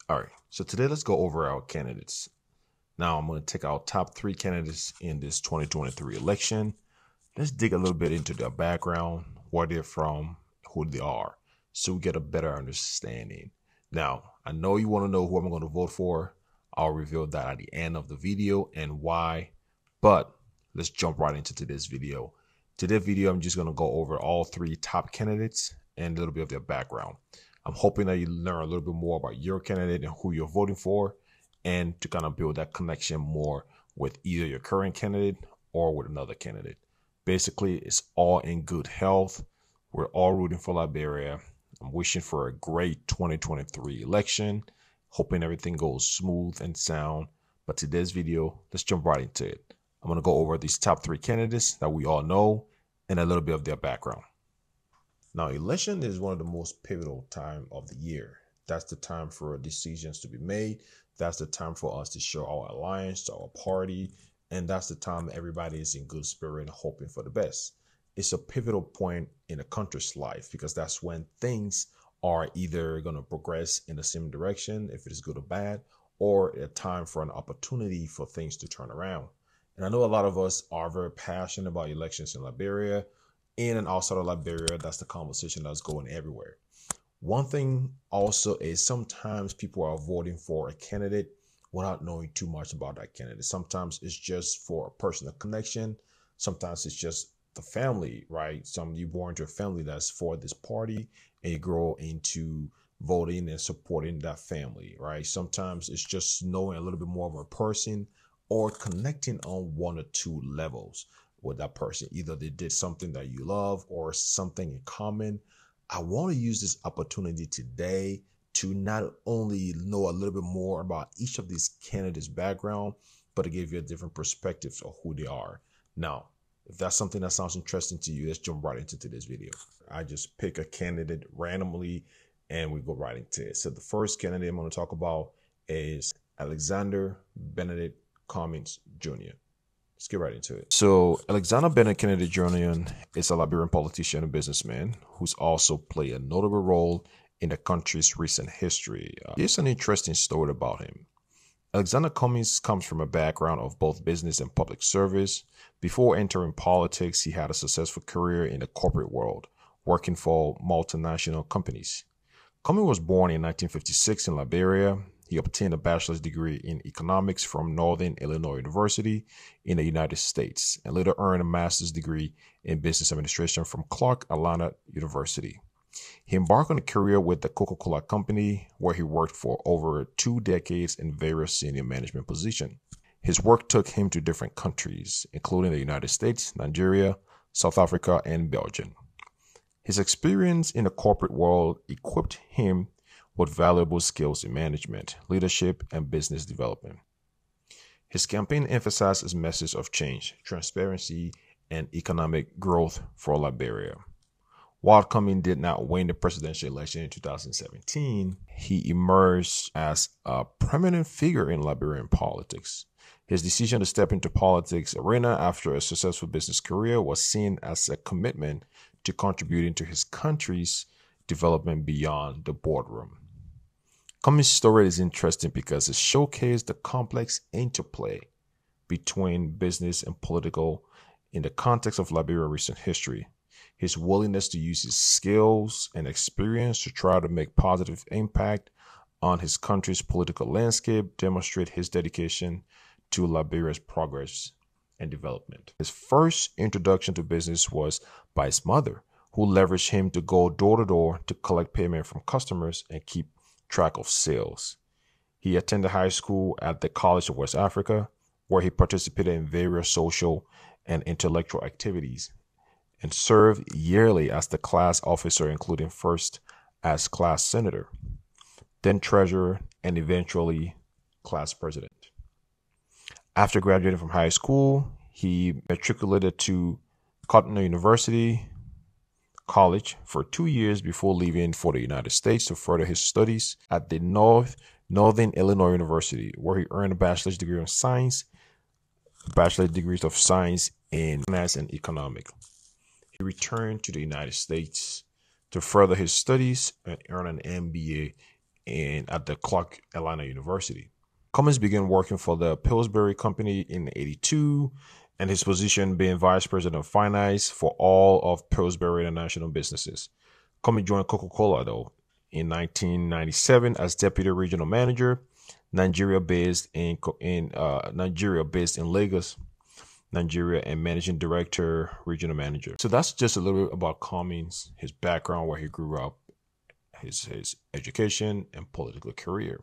All right, so today let's go over our candidates. Now I'm going to take our top 3 candidates in this 2023 election. Let's dig a little bit into their background, where they're from, who they are, so we get a better understanding. Now, I know you want to know who I'm going to vote for. I'll reveal that at the end of the video and why, but let's jump right into today's video. Today's video, I'm just going to go over all 3 top candidates and a little bit of their background. I'm hoping that you learn a little bit more about your candidate and who you're voting for, and to kind of build that connection more with either your current candidate or with another candidate. Basically, it's all in good health. We're all rooting for Liberia. I'm wishing for a great 2023 election, hoping everything goes smooth and sound. But today's video, let's jump right into it. I'm going to go over these top 3 candidates that we all know and a little bit of their background. Now, election is one of the most pivotal time of the year. That's the time for decisions to be made. That's the time for us to show our alliance to our party. And that's the time everybody is in good spirit and hoping for the best. It's a pivotal point in a country's life because that's when things are either going to progress in the same direction, if it is good or bad, or a time for an opportunity for things to turn around. And I know a lot of us are very passionate about elections in Liberia. In and outside of Liberia, that's the conversation that's going everywhere. One thing also is sometimes people are voting for a candidate without knowing too much about that candidate. Sometimes it's just for a personal connection. Sometimes it's just the family, right? You born into a family that's for this party and you grow into voting and supporting that family, right? Sometimes it's just knowing a little bit more of a person or connecting on 1 or 2 levels with that person. Either they did something that you love or something in common. I want to use this opportunity today to not only know a little bit more about each of these candidates' background, but to give you a different perspective of who they are. Now, if that's something that sounds interesting to you, let's jump right into today's video. I just pick a candidate randomly and we go right into it. So the first candidate I'm going to talk about is Alexander Benedict Cummings Jr. Let's get right into it. So Alexander Benedict Kennedy Jr. is a Liberian politician and businessman who's also played a notable role in the country's recent history. Here's an interesting story about him. Alexander Cummings comes from a background of both business and public service. Before entering politics, he had a successful career in the corporate world, working for multinational companies. Cummings was born in 1956 in Liberia. He obtained a bachelor's degree in economics from Northern Illinois University in the United States and later earned a master's degree in business administration from Clark Atlanta University. He embarked on a career with the Coca-Cola Company, where he worked for over 2 decades in various senior management positions. His work took him to different countries, including the United States, Nigeria, South Africa, and Belgium. His experience in the corporate world equipped him with valuable skills in management, leadership, and business development. His campaign emphasized his message of change, transparency, and economic growth for Liberia. While Cummings did not win the presidential election in 2017, he emerged as a prominent figure in Liberian politics. His decision to step into politics arena after a successful business career was seen as a commitment to contributing to his country's development beyond the boardroom. Cummings' story is interesting because it showcased the complex interplay between business and political in the context of Liberia's recent history. His willingness to use his skills and experience to try to make positive impact on his country's political landscape demonstrate his dedication to Liberia's progress and development. His first introduction to business was by his mother, who leveraged him to go door to door to collect payment from customers and keep track of sales. He attended high school at the College of West Africa, where he participated in various social and intellectual activities and served yearly as the class officer, including first as class senator, then treasurer, and eventually class president. After graduating from high school, he matriculated to Cotton University College for 2 years before leaving for the United States to further his studies at the Northern Illinois University, where he earned a bachelor's degree in science, bachelor's degrees of science in finance and economics. He returned to the United States to further his studies and earn an MBA at the Clark Atlanta University. Cummins began working for the Pillsbury Company in '82, and his position being vice president of finance for all of Pillsbury International businesses. Cummins joined Coca-Cola though in 1997 as deputy regional manager, Nigeria based in Lagos, Nigeria, and managing director, regional manager. So that's just a little bit about Cummins, his background, where he grew up, his education and political career.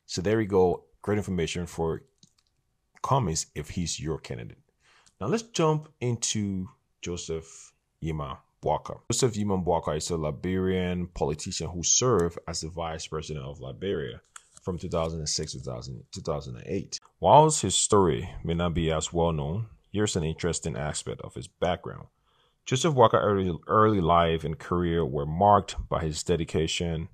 So there we go. Great information for Cummins if he's your candidate. Now let's jump into Joseph Yima Boaka. Joseph Yima Boaka is a Liberian politician who served as the vice president of Liberia from 2006 to 2008. Whilst his story may not be as well known, here's an interesting aspect of his background. Joseph Boaka's early life and career were marked by his dedication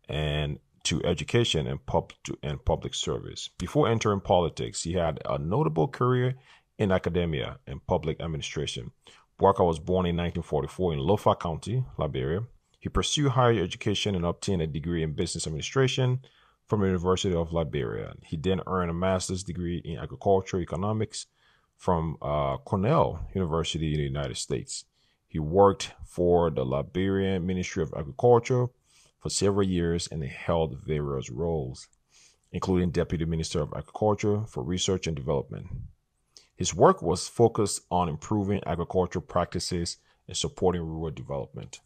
to education and public service. Before entering politics, he had a notable career in academia and public administration. Boaka was born in 1944 in Lofa County, Liberia. He pursued higher education and obtained a degree in business administration from the University of Liberia. He then earned a master's degree in agricultural economics from Cornell University in the United States. He worked for the Liberian Ministry of Agriculture for several years and held various roles, including Deputy Minister of Agriculture for Research and Development. His work was focused on improving agricultural practices and supporting rural development,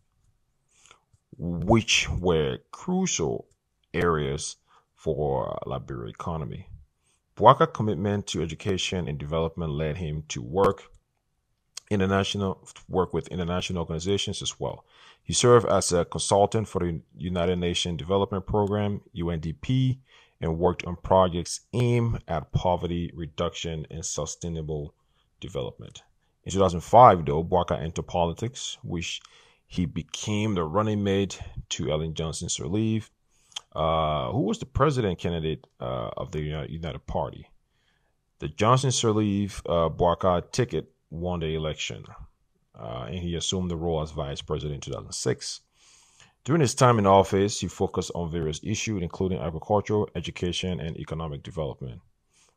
which were crucial areas for Liberia's economy. Boaka's commitment to education and development led him to work with international organizations as well. He served as a consultant for the United Nations Development Program, UNDP, and worked on projects aimed at poverty reduction and sustainable development. In 2005, though, Boaka entered politics, which he became the running mate to Ellen Johnson Sirleaf, who was the president candidate of the United Party. The Johnson Sirleaf Boaka ticket won the election, and he assumed the role as vice president in 2006. During his time in office, he focused on various issues, including agriculture, education, and economic development.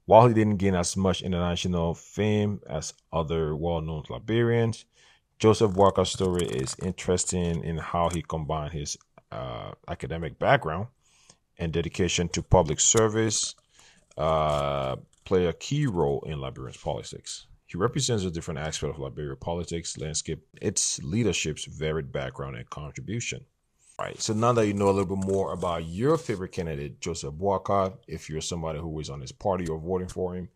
While he didn't gain as much international fame as other well-known Liberians, Joseph Boaka's story is interesting in how he combined his academic background and dedication to public service, play a key role in Liberian politics. He represents a different aspect of Liberia politics landscape, its leadership's varied background and contribution. All right, so now that you know a little bit more about your favorite candidate, Joseph Boaka, if you're somebody who is on his party or voting for him,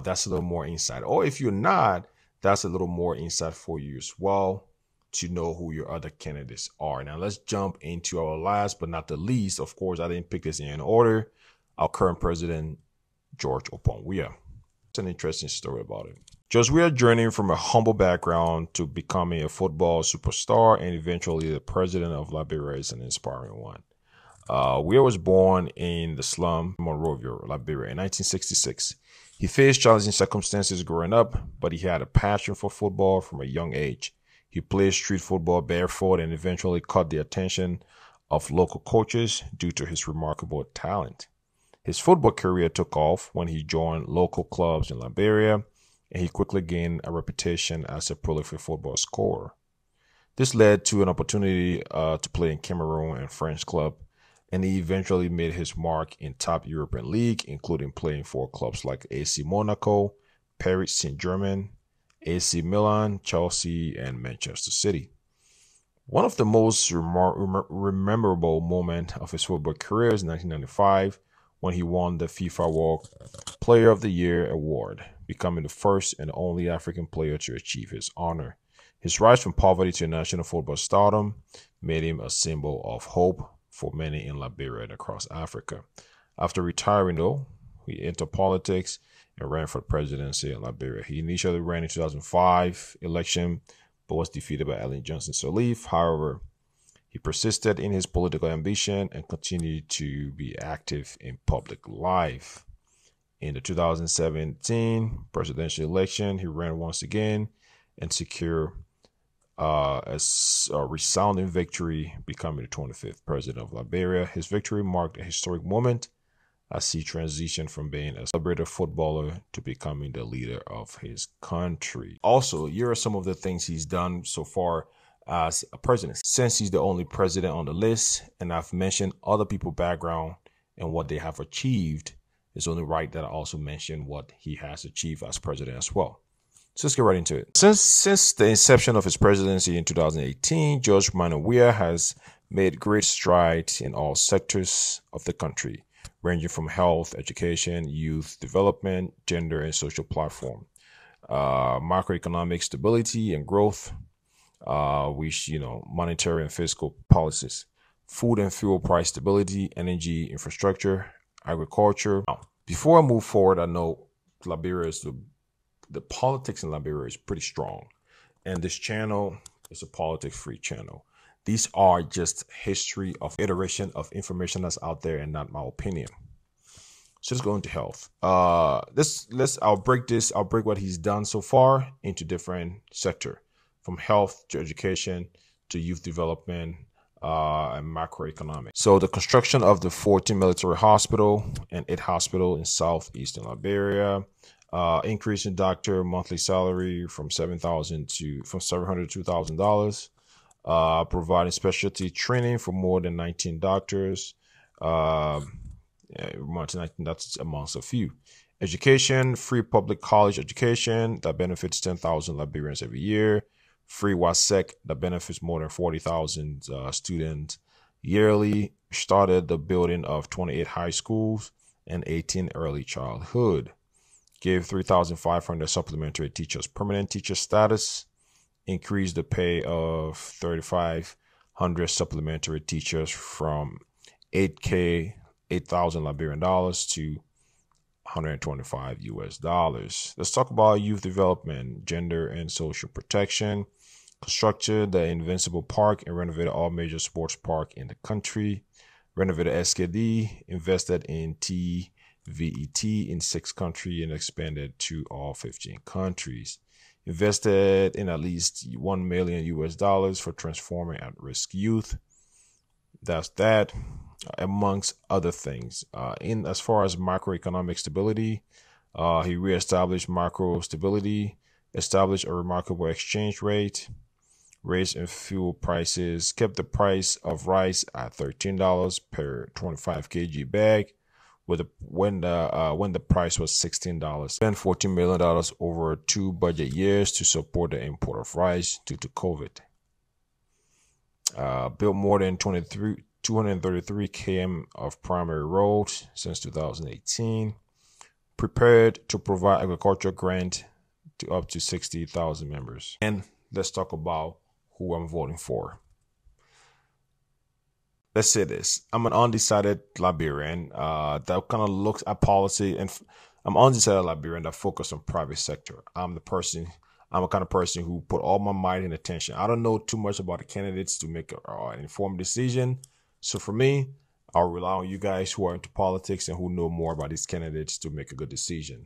that's a little more insight. Or if you're not, that's a little more insight for you as well to know who your other candidates are. Now let's jump into our last but not the least. Of course, I didn't pick this in order. Our current president, George Oponwia. It's an interesting story about it. George Weah journeying from a humble background to becoming a football superstar and eventually the president of Liberia is an inspiring one. Weah was born in the slum Monrovia, Liberia in 1966. He faced challenging circumstances growing up, but he had a passion for football from a young age. He played street football barefoot and eventually caught the attention of local coaches due to his remarkable talent. His football career took off when he joined local clubs in Liberia, and he quickly gained a reputation as a prolific football scorer. This led to an opportunity to play in Cameroon and French club, and he eventually made his mark in top European league, including playing for clubs like AC Monaco, Paris Saint-Germain, AC Milan, Chelsea, and Manchester City. One of the most memorable moments of his football career is 1995, when he won the FIFA World Player of the Year award, becoming the first and only African player to achieve his honor. His rise from poverty to national football stardom made him a symbol of hope for many in Liberia and across Africa. After retiring, though, he entered politics and ran for the presidency in Liberia. He initially ran in 2005 election, but was defeated by Ellen Johnson Sirleaf. However, he persisted in his political ambition and continued to be active in public life. In the 2017 presidential election, he ran once again and secured as a resounding victory, becoming the 25th president of Liberia. His victory marked a historic moment as he transitioned from being a celebrated footballer to becoming the leader of his country. Also, here are some of the things he's done so far as a president. Since he's the only president on the list, and I've mentioned other people's background and what they have achieved, it's only right that I also mention what he has achieved as president as well. So let's get right into it. Since the inception of his presidency in 2018, George Weah has made great strides in all sectors of the country, ranging from health, education, youth development, gender and social platform, macroeconomic stability and growth, monetary and fiscal policies, food and fuel price stability, energy infrastructure, agriculture. Now, before I move forward, I know Liberia is the politics in Liberia is pretty strong, and this channel is a politics-free channel. These are just history of iteration of information that's out there and not my opinion. So let's go into health. I'll break what he's done so far into different sector, from health to education to youth development and macroeconomic. So the construction of the 14 military hospital and 8 hospital in southeastern Liberia, increase in doctor monthly salary from $700 to $2,000. Providing specialty training for more than 19 doctors. That's amongst a few. Education, free public college education that benefits 10,000 Liberians every year. Free WASEC that benefits more than 40,000 students yearly. Started the building of 28 high schools and 18 early childhood. Gave 3,500 supplementary teachers permanent teacher status. Increased the pay of 3,500 supplementary teachers from 8,000 Liberian dollars to 125 US dollars. Let's talk about youth development, gender and social protection. Constructed the Invincible Park and renovated all major sports park in the country. Renovated SKD, invested in TVET in 6 countries and expanded to all 15 countries. Invested in at least $1 million US dollars for transforming at-risk youth. That's that, amongst other things. In as far as macroeconomic stability, he reestablished macro stability, established a remarkable exchange rate, raised in fuel prices, kept the price of rice at $13 per 25 kg bag, when the price was $16. Spent $14 million over 2 budget years to support the import of rice due to COVID. Built more than 233 km of primary roads since 2018. Prepared to provide agricultural grant to up to 60,000 members. And let's talk about who I'm voting for. Let's say this. I'm an undecided Liberian that kind of looks at policy, and I'm undecided Liberian that focus on private sector. I'm a kind of person who put all my might and attention. I don't know too much about the candidates to make an informed decision. So for me, I'll rely on you guys who are into politics and who know more about these candidates to make a good decision.